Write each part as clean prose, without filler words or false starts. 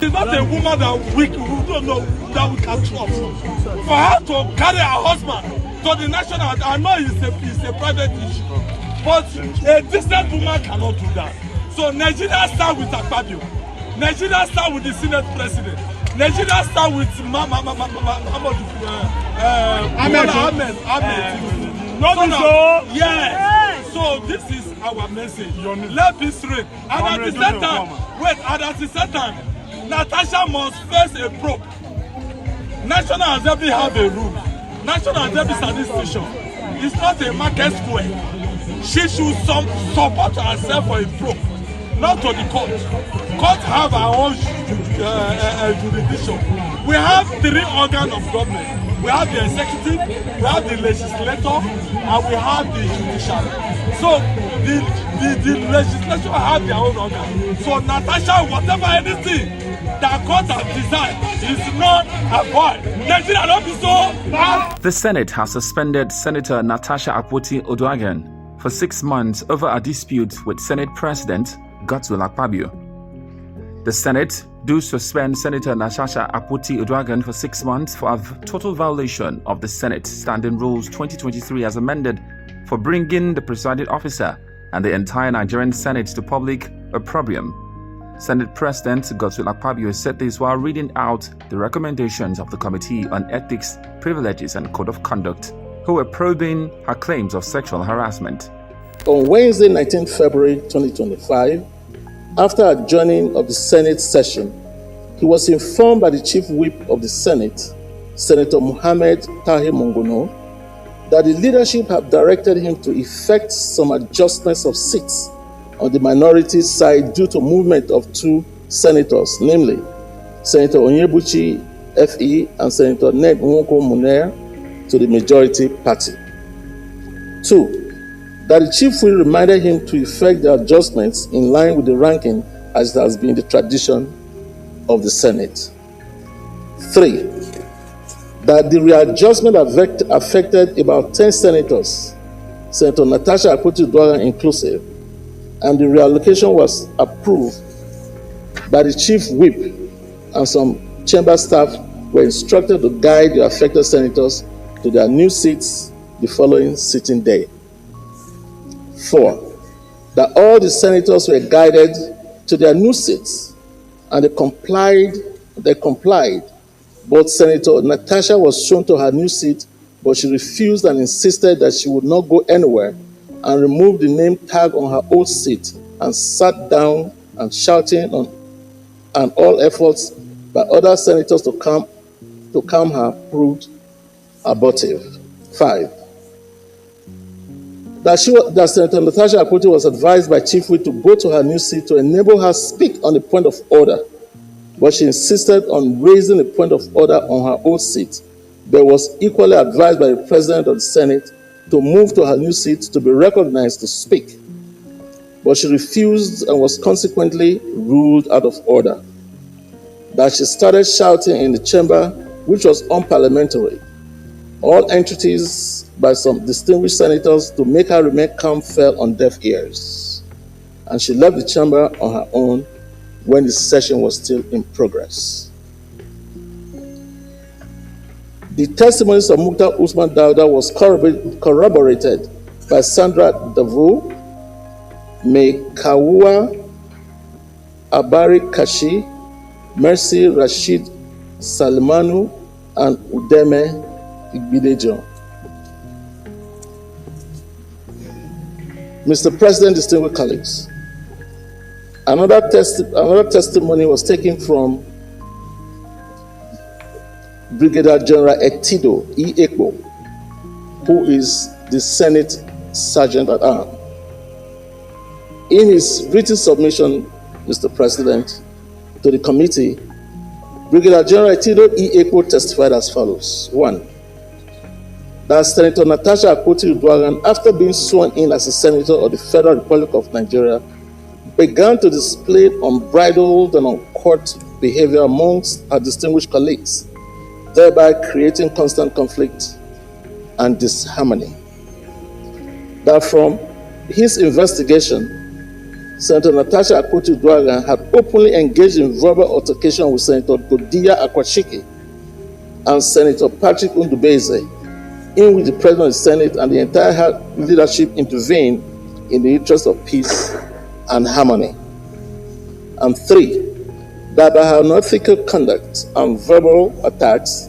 She's not a woman that we don't know that we can trust. For her to carry her husband to the national, I know it's a private issue, but a decent woman cannot do that. So Nigeria start with Akpabio. Nigeria start with the Senate President. Nigeria start with Ahmed. Yeah. So this is our message. Let peace reign. And at the same time, Natasha must face a probe. National Assembly have a rule. National Assembly administration. It's not a market square. She should support herself for a probe, not to the court. Court have our own jurisdiction. We have 3 organs of government. We have the executive, we have the legislature, and we have the judiciary. So the legislature have their own organ. So Natasha, whatever anything that court has designed is not avoid. Nigeria not be so. The Senate has suspended Senator Natasha Akpoti-Oduaghan for 6 months over a dispute with Senate President Godswill Akpabio. The Senate do suspend Senator Natasha Akpoti-Oduaghan for 6 months for a total violation of the Senate Standing Rules 2023 as amended for bringing the presiding officer and the entire Nigerian Senate to public opprobrium. Senate President Godswill Akpabio said this while reading out the recommendations of the Committee on Ethics, Privileges and Code of Conduct, who were probing her claims of sexual harassment. On Wednesday, 19 February 2025, after adjourning of the Senate session, he was informed by the Chief Whip of the Senate, Senator Mohammed Tahir Mongono, that the leadership have directed him to effect some adjustments of seats on the minority side due to movement of 2 senators, namely Senator Onyebuchi FE and Senator Ned Nwoko Muner, to the majority party. 2. That the Chief Whip reminded him to effect the adjustments in line with the ranking as it has been the tradition of the Senate. 3. That the readjustment affected about 10 senators, Senator Natasha Akpoti-Oduaghan inclusive, and the reallocation was approved by the Chief Whip, and some chamber staff were instructed to guide the affected senators to their new seats the following sitting day. 4. That all the senators were guided to their new seats, and they complied. But Senator Natasha was shown to her new seat, but she refused and insisted that she would not go anywhere, and removed the name tag on her old seat and sat down and shouting on, and all efforts by other senators to calm her proved abortive. 5. That Senator Natasha Akpoti was advised by Chief Whip to go to her new seat to enable her speak on the point of order, but she insisted on raising a point of order on her own seat, but was equally advised by the President of the Senate to move to her new seat to be recognized to speak, but she refused and was consequently ruled out of order. That she started shouting in the chamber, which was unparliamentary. All entreaties by some distinguished senators to make her remain calm fell on deaf ears, and she left the chamber on her own when the session was still in progress. The testimonies of Mukta Usman Dauda was corroborated by Sandra Davo, Mekawua Abari Kashi, Mercy Rashid Salmanu, and Udeme Igbidejo. Mr. President, distinguished colleagues, another testimony was taken from Brigadier General Etido E. Ekpo, who is the Senate Sergeant at Arms. In his written submission, Mr. President, to the committee, Brigadier General Etido E. Ekpo testified as follows. 1. That Senator Natasha Akpoti-Oduaghan, after being sworn in as a senator of the Federal Republic of Nigeria, began to display unbridled and uncourt behavior amongst her distinguished colleagues, thereby creating constant conflict and disharmony. That from his investigation, Senator Natasha Akpabio had openly engaged in verbal altercation with Senator Godiya Akwashike and Senator Patrick Ndubeze, in which the President of the Senate and the entire leadership intervened in the interest of peace and harmony. And 3, that by her unethical conduct and verbal attacks,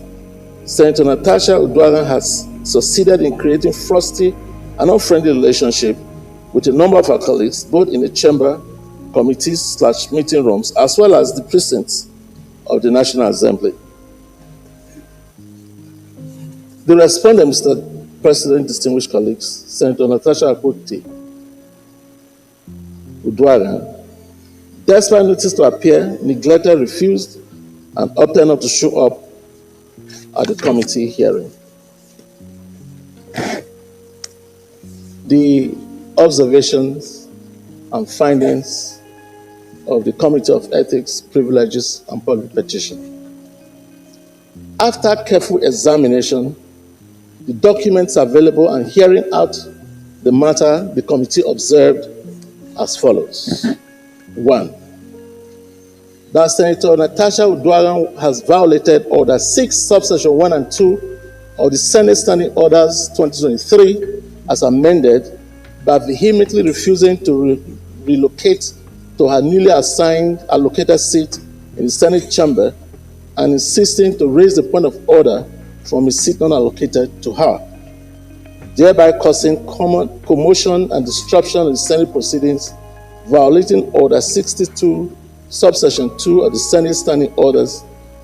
Senator Natasha Akpabio has succeeded in creating frosty and unfriendly relationship with a number of her colleagues, both in the chamber, committees/meeting rooms, as well as the precincts of the National Assembly. The respondent, Mr. President, distinguished colleagues, Senator Natasha Akpabio, despite notice to appear, neglected, refused, and opted not to show up at the committee hearing. The observations and findings of the Committee of Ethics, Privileges, and Public Petition. After careful examination, the documents available and hearing out the matter, the committee observed as follows. 1. That Senator Natasha Akpabio has violated Order 6, subsection 1 and 2 of the Senate Standing Orders 2023 as amended by vehemently refusing to relocate to her newly assigned allocated seat in the Senate chamber and insisting to raise the point of order from a seat not allocated to her, thereby causing commotion and disruption in the Senate proceedings, violating Order 62, subsection 2 of the Senate Standing Orders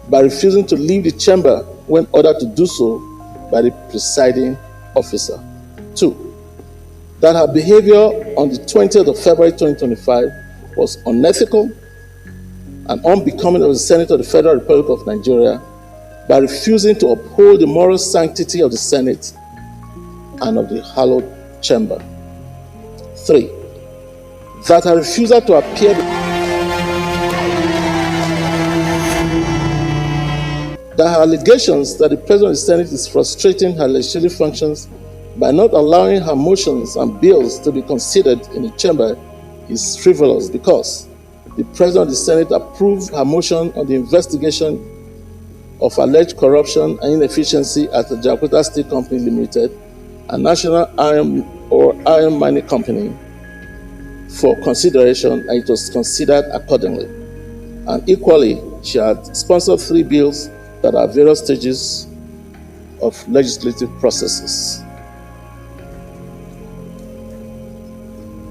by refusing to leave the chamber when ordered to do so by the presiding officer. 2. That her behavior on the 20th of February 2025 was unethical and unbecoming of the Senate of the Federal Republic of Nigeria by refusing to uphold the moral sanctity of the Senate and of the hallowed chamber. 3. That her refusal to appear that her allegations that the President of the Senate is frustrating her legislative functions by not allowing her motions and bills to be considered in the chamber is frivolous because the President of the Senate approved her motion on the investigation of alleged corruption and inefficiency at the Jakarta Steel Company Limited, a national iron mining company, for consideration, and it was considered accordingly. And equally, she had sponsored 3 bills that are various stages of legislative processes.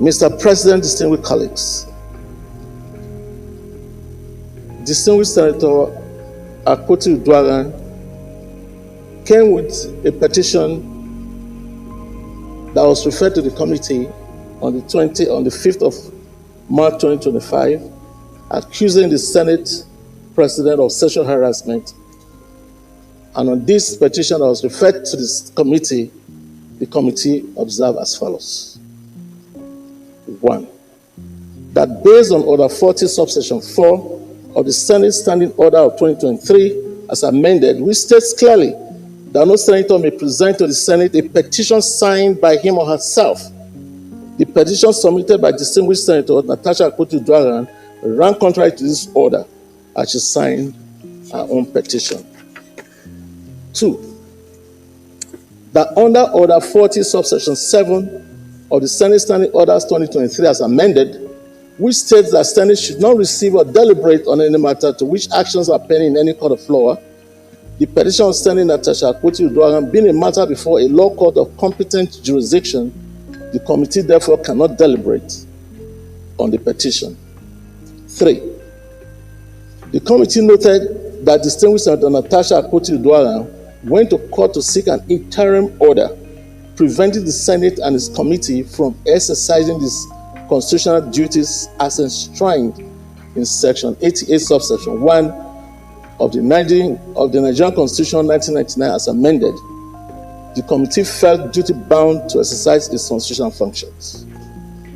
Mr. President, distinguished colleagues, distinguished Senator Akpabio came with a petition that was referred to the committee on the 5th of March 2025, accusing the Senate President of sexual harassment. And on this petition that was referred to this committee, the committee observed as follows. 1. That based on Order 40, subsection 4 of the Senate Standing Order of 2023, as amended, which states clearly that no senator may present to the Senate a petition signed by him or herself. The petition submitted by distinguished Senator Natasha Akpabio ran contrary to this order, as she signed her own petition. 2. That under Order 40, subsection 7 of the Senate Standing Orders 2023 as amended, which states that Senate should not receive or deliberate on any matter to which actions are pending in any court of law, the petition of Senator Natasha Akpabio being a matter before a law court of competent jurisdiction, the committee therefore cannot deliberate on the petition. 3. The committee noted that distinguished Senator Natasha Akpabio went to court to seek an interim order preventing the Senate and its committee from exercising these constitutional duties as enshrined in Section 88, subsection 1 of the Nigerian Constitution 1999 as amended. The committee felt duty-bound to exercise its constitutional functions.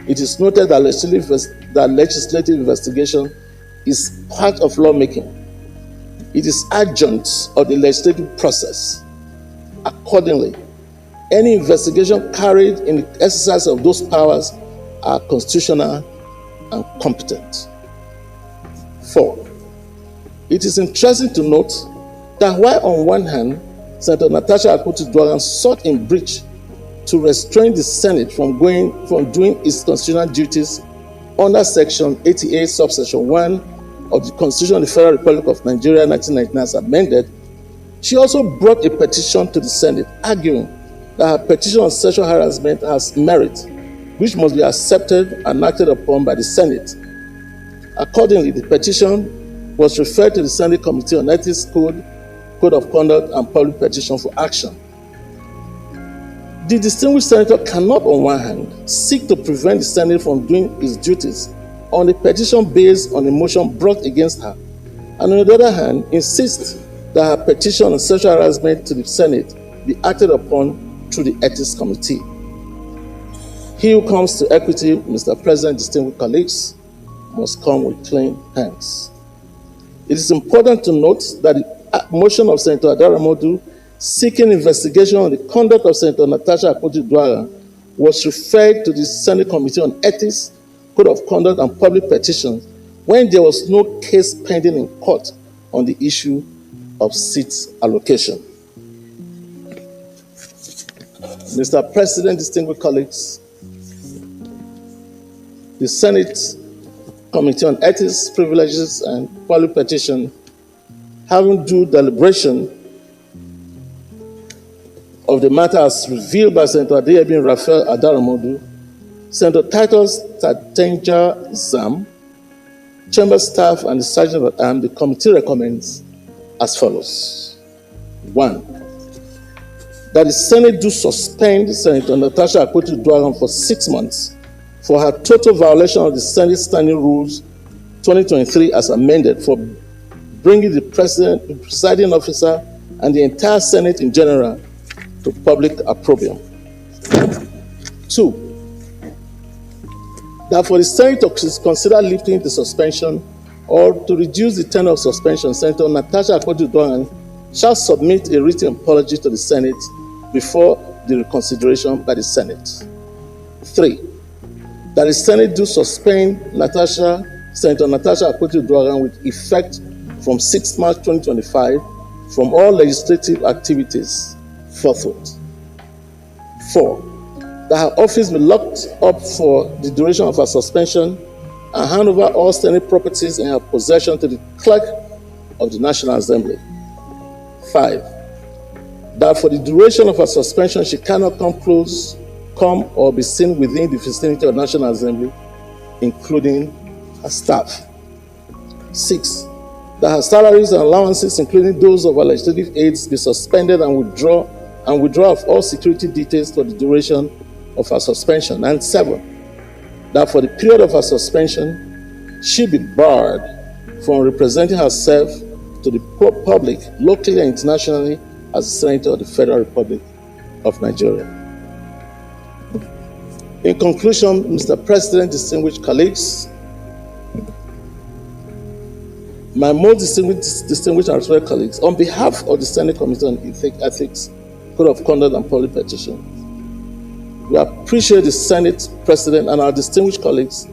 It is noted that legislative investigation is part of lawmaking. It is adjunct of the legislative process. Accordingly, any investigation carried in the exercise of those powers are constitutional and competent. 4. It is interesting to note that while on one hand, Senator Natasha Akpabio sought in breach to restrain the Senate from doing its constitutional duties under Section 88, subsection 1 of the Constitution of the Federal Republic of Nigeria 1999 as amended, she also brought a petition to the Senate arguing that her petition on sexual harassment has merit, which must be accepted and acted upon by the Senate. Accordingly, the petition was referred to the Senate Committee on Ethics, Code of Conduct, and Public Petition for action. The distinguished senator cannot, on one hand, seek to prevent the Senate from doing its duties on a petition based on a motion brought against her, and on the other hand, insist that her petition on sexual harassment to the Senate be acted upon through the Ethics Committee. He who comes to equity, Mr. President, distinguished colleagues, must come with clean hands. It is important to note that the motion of Senator Adaramodu seeking investigation on the conduct of Senator Natasha Akpabio was referred to the Senate Committee on Ethics, Code of Conduct, and Public Petitions when there was no case pending in court on the issue of seat allocation. Mr. President, distinguished colleagues, the Senate Committee on Ethics, Privileges, and Public Petition, having due deliberation of the matter as revealed by Senator Adeyemi Raphael Adaramodu, Senator Titus Tatenja Zam, Chamber staff, and the Sergeant at Arms, the committee recommends as follows. 1. That the Senate do suspend Senator Natasha Akpabio for 6 months for her total violation of the Senate Standing Rules 2023 as amended for bringing the President, the presiding officer, and the entire Senate in general to public opprobrium. 2. That for the Senate to consider lifting the suspension or to reduce the term of suspension, Senator Natasha Akpabio shall submit a written apology to the Senate before the reconsideration by the Senate. 3. That the Senate do suspend Senator Natasha Akpabio with effect from 6 March 2025 from all legislative activities forthwith. 4. That her office be locked up for the duration of her suspension and hand over all Senate properties in her possession to the clerk of the National Assembly. 5. That for the duration of her suspension, she cannot come or be seen within the vicinity of the National Assembly, including her staff. 6. That her salaries and allowances, including those of her legislative aides, be suspended and withdraw of all security details for the duration of her suspension. And 7. That for the period of her suspension, she be barred from representing herself to the public, locally and internationally, as a Senator of the Federal Republic of Nigeria. In conclusion, Mr. President, distinguished colleagues, my most distinguished and respected colleagues, on behalf of the Senate Committee on Ethics, Code of Conduct, and Public Petition, we appreciate the Senate President and our distinguished colleagues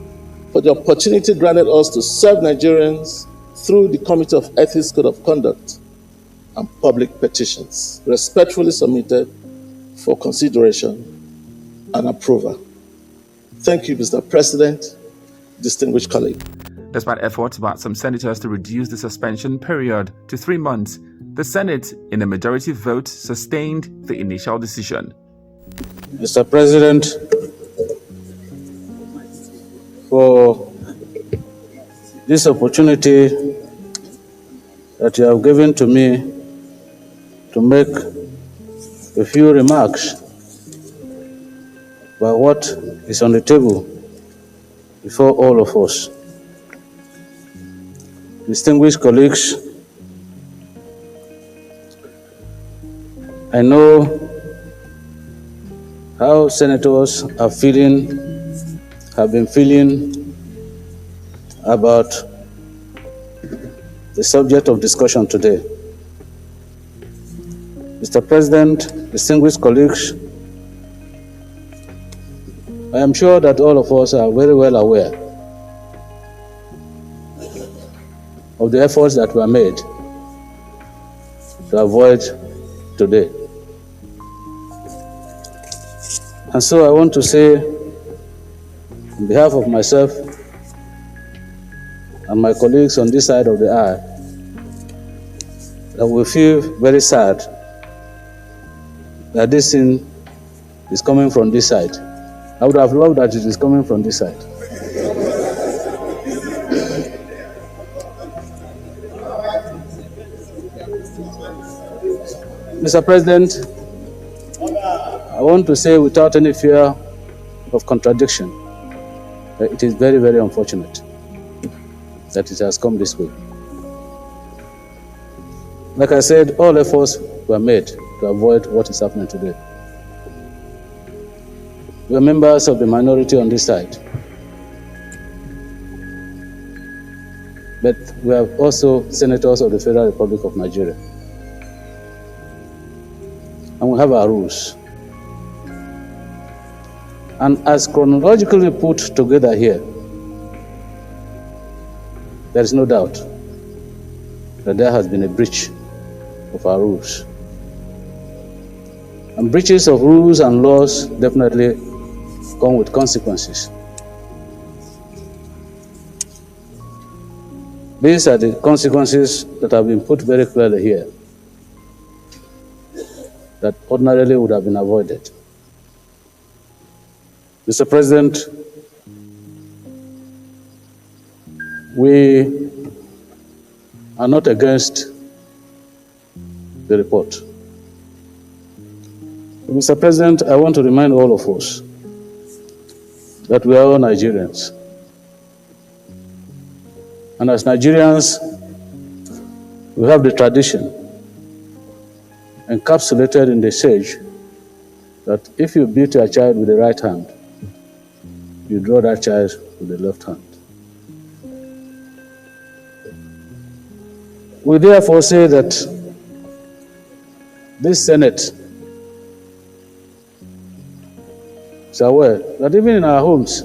for the opportunity granted us to serve Nigerians through the Committee of Ethics, Code of Conduct, and Public Petitions, respectfully submitted for consideration and approval. Thank you, Mr. President, distinguished colleagues. Despite efforts by some senators to reduce the suspension period to 3 months, the Senate, in a majority vote, sustained the initial decision. Mr. President, for this opportunity that you have given to me to make a few remarks about what is on the table before all of us. Distinguished colleagues, I know how senators have been feeling about the subject of discussion today. Mr. President, distinguished colleagues, I am sure that all of us are very well aware of the efforts that were made to avoid today. And so I want to say, on behalf of myself and my colleagues on this side of the aisle, that we feel very sad that this thing is coming from this side. I would have loved that it is coming from this side. Mr. President, I want to say without any fear of contradiction that it is very, very unfortunate that it has come this way. Like I said, all efforts were made to avoid what is happening today. We are members of the minority on this side, but we are also senators of the Federal Republic of Nigeria. And we have our rules. And as chronologically put together here, there is no doubt that there has been a breach of our rules. And breaches of rules and laws definitely come with consequences. These are the consequences that have been put very clearly here, that ordinarily would have been avoided. Mr. President, we are not against the report. Mr. President, I want to remind all of us that we are all Nigerians. And as Nigerians, we have the tradition encapsulated in the sage that if you beat your child with the right hand, you draw that child with the left hand. We therefore say that this Senate is aware that even in our homes,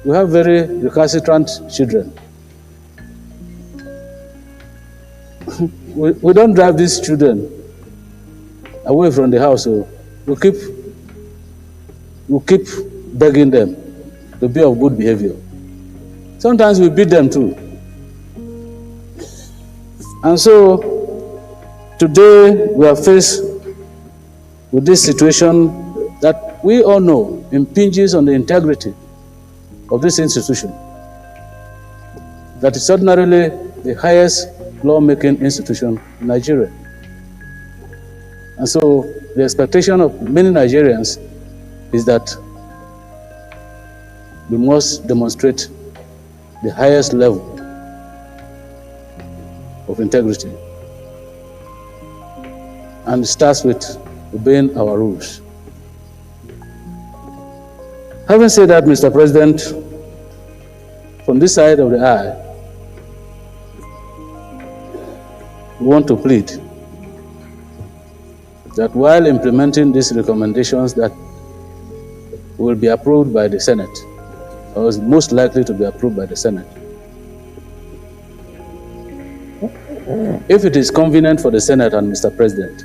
we have very recalcitrant children. We don't drive these children away from the house, so we keep begging them to be of good behavior. Sometimes we beat them too. And so today we are faced with this situation that we all know impinges on the integrity of this institution, that is ordinarily the highest lawmaking institution in Nigeria. And so the expectation of many Nigerians is that we must demonstrate the highest level of integrity. And it starts with obeying our rules. Having said that, Mr. President, from this side of the aisle, we want to plead that while implementing these recommendations that will be approved by the Senate, or is most likely to be approved by the Senate, if it is convenient for the Senate and Mr. President,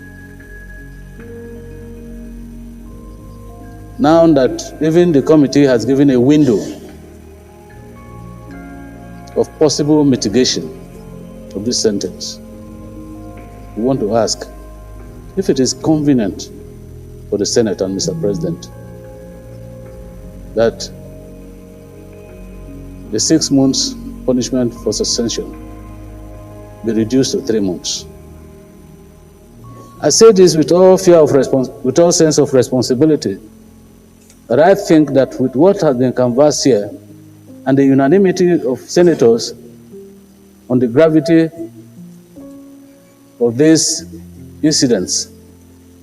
now that even the committee has given a window of possible mitigation of this sentence, we want to ask if it is convenient for the Senate and Mr. President that the 6 months punishment for suspension be reduced to 3 months. I say this with all with all sense of responsibility, but I think that with what has been canvassed here and the unanimity of senators on the gravity of these incidents,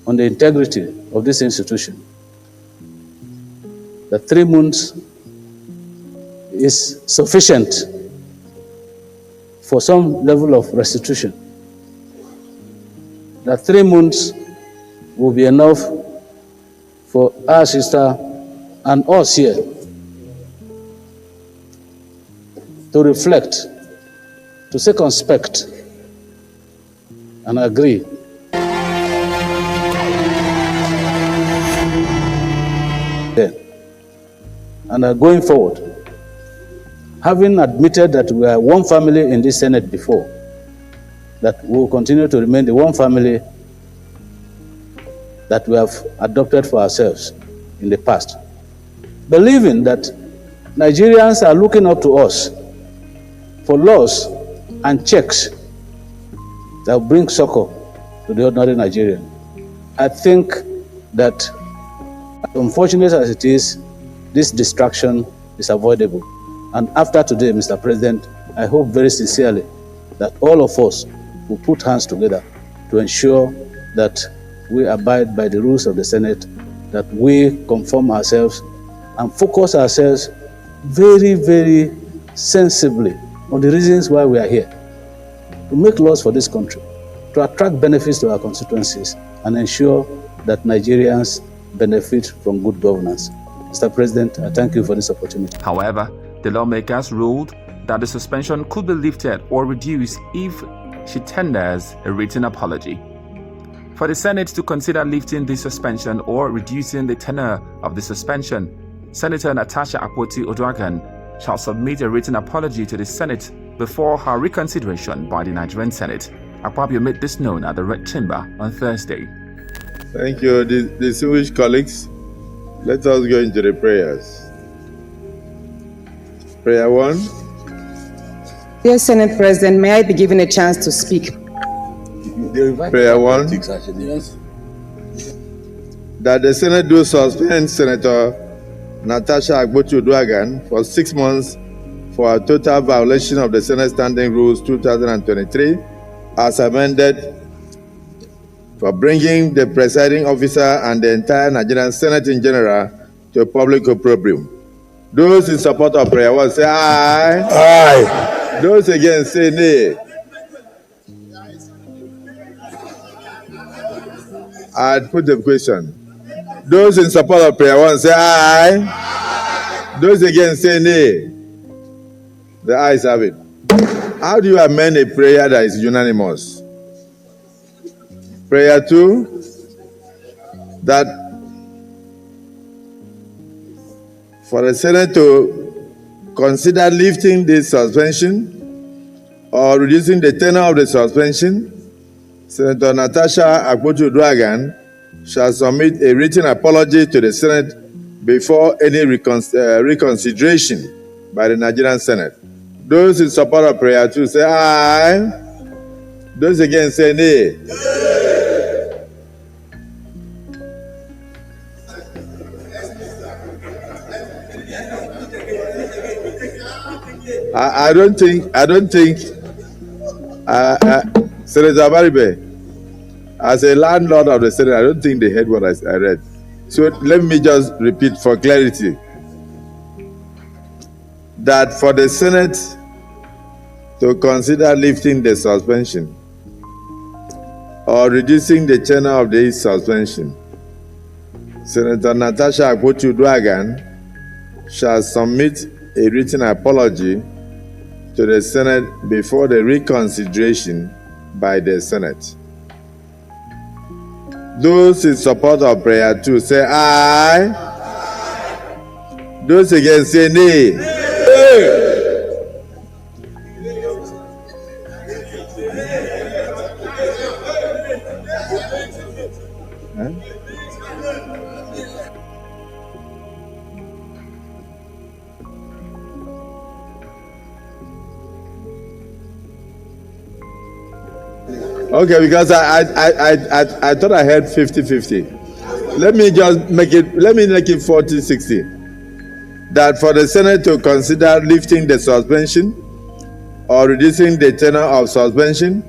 on the integrity of this institution, that 3 months is sufficient for some level of restitution, that 3 months will be enough for our sister and us here to reflect to circumspect and agree then. And going forward, having admitted that we are one family in this Senate before, that we will continue to remain the one family that we have adopted for ourselves in the past, believing that Nigerians are looking up to us for laws and checks that will bring succor to the ordinary Nigerian. I think that, as unfortunate as it is, this distraction is avoidable. And after today, Mr. President, I hope very sincerely that all of us will put hands together to ensure that we abide by the rules of the Senate, that we conform ourselves and focus ourselves very, very sensibly on the reasons why we are here, to make laws for this country, to attract benefits to our constituencies, and ensure that Nigerians benefit from good governance. Mr. President, I thank you for this opportunity. However, the lawmakers ruled that the suspension could be lifted or reduced if she tenders a written apology. For the Senate to consider lifting the suspension or reducing the tenure of the suspension, Senator Natasha Akpabio shall submit a written apology to the Senate before her reconsideration by the Nigerian Senate. Akpabio made this known at the Red Chamber on Thursday. Thank you, distinguished colleagues. Let us go into the prayers. Prayer 1. Dear Senate President, may I be given a chance to speak? Prayer 1. That the Senate do suspend Senator Natasha Akpabio for 6 months for a total violation of the Senate Standing Rules 2023 as amended, for bringing the presiding officer and the entire Nigerian Senate in general to a public opprobrium. Those in support of prayer 1 say aye. Aye. Those against say nay. I'd put the question. Those in support of prayer 1 say aye. Those against say nay. The ayes have it. How do you amend a prayer that is unanimous? Prayer 2, that for the Senate to consider lifting the suspension or reducing the tenure of the suspension, Senator Natasha Akpabio shall submit a written apology to the Senate before any reconsideration by the Nigerian Senate. Those in support of prayer 2 say aye. Those against say nay. I don't think Senator Baribe, as a landlord of the Senate, I don't think they heard what I read. So let me just repeat for clarity that for the Senate to consider lifting the suspension or reducing the tenure of the suspension, Senator Natasha Akpabio shall submit a written apology to the Senate before the reconsideration by the Senate. Those in support of prayer 2 say aye. Those against say nay. Okay, because I thought I heard 50-50. Let me make it 40-60. That for the Senate to consider lifting the suspension or reducing the tenure of suspension,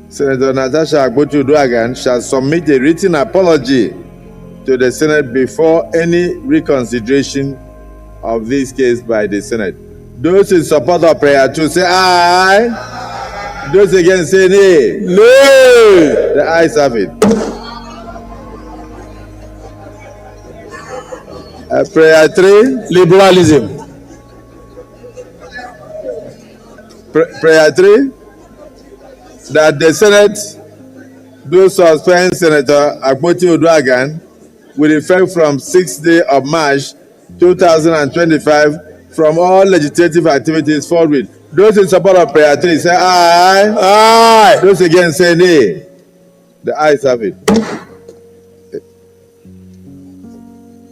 Senator Natasha Akpabio shall submit a written apology to the Senate before any reconsideration of this case by the Senate. Those in support of prayer 2 say aye. Those against say nay. Nay. The ayes have it. Prayer 3. Liberalism. Prayer 3. that the Senate do suspend Senator Akpabio Oduagan with effect from 6th day of March 2025 from all legislative activities forthwith. Those in support of prayer 3 say aye. Aye. Those against say nay. The ayes have it.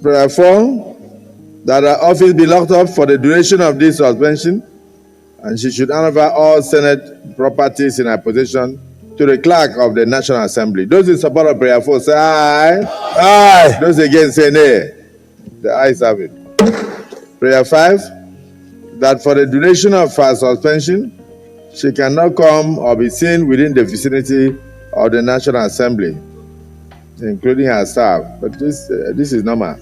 Prayer 4, that her office be locked up for the duration of this suspension, and she should hand over all Senate properties in her possession to the clerk of the National Assembly. Those in support of prayer 4 say aye. Aye. Those against say nay. The ayes have it. Prayer 5, that for the duration of her suspension, she cannot come or be seen within the vicinity of the National Assembly, including her staff. But this is normal.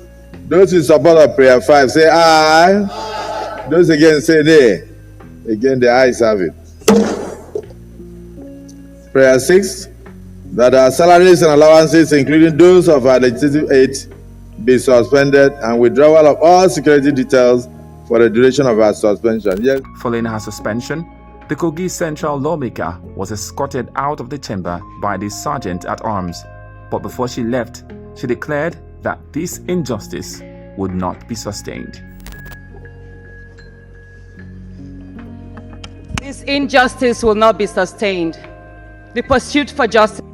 Those in support of prayer 5 say aye. Those against say nay. Again, the ayes have it. Prayer 6, that our salaries and allowances, including those of our legislative aides, be suspended and withdrawal of all security details for the duration of her suspension. Yes. Following her suspension, the Kogi Central lawmaker was escorted out of the chamber by the sergeant at arms. But before she left, she declared that this injustice would not be sustained. This injustice will not be sustained. The pursuit for justice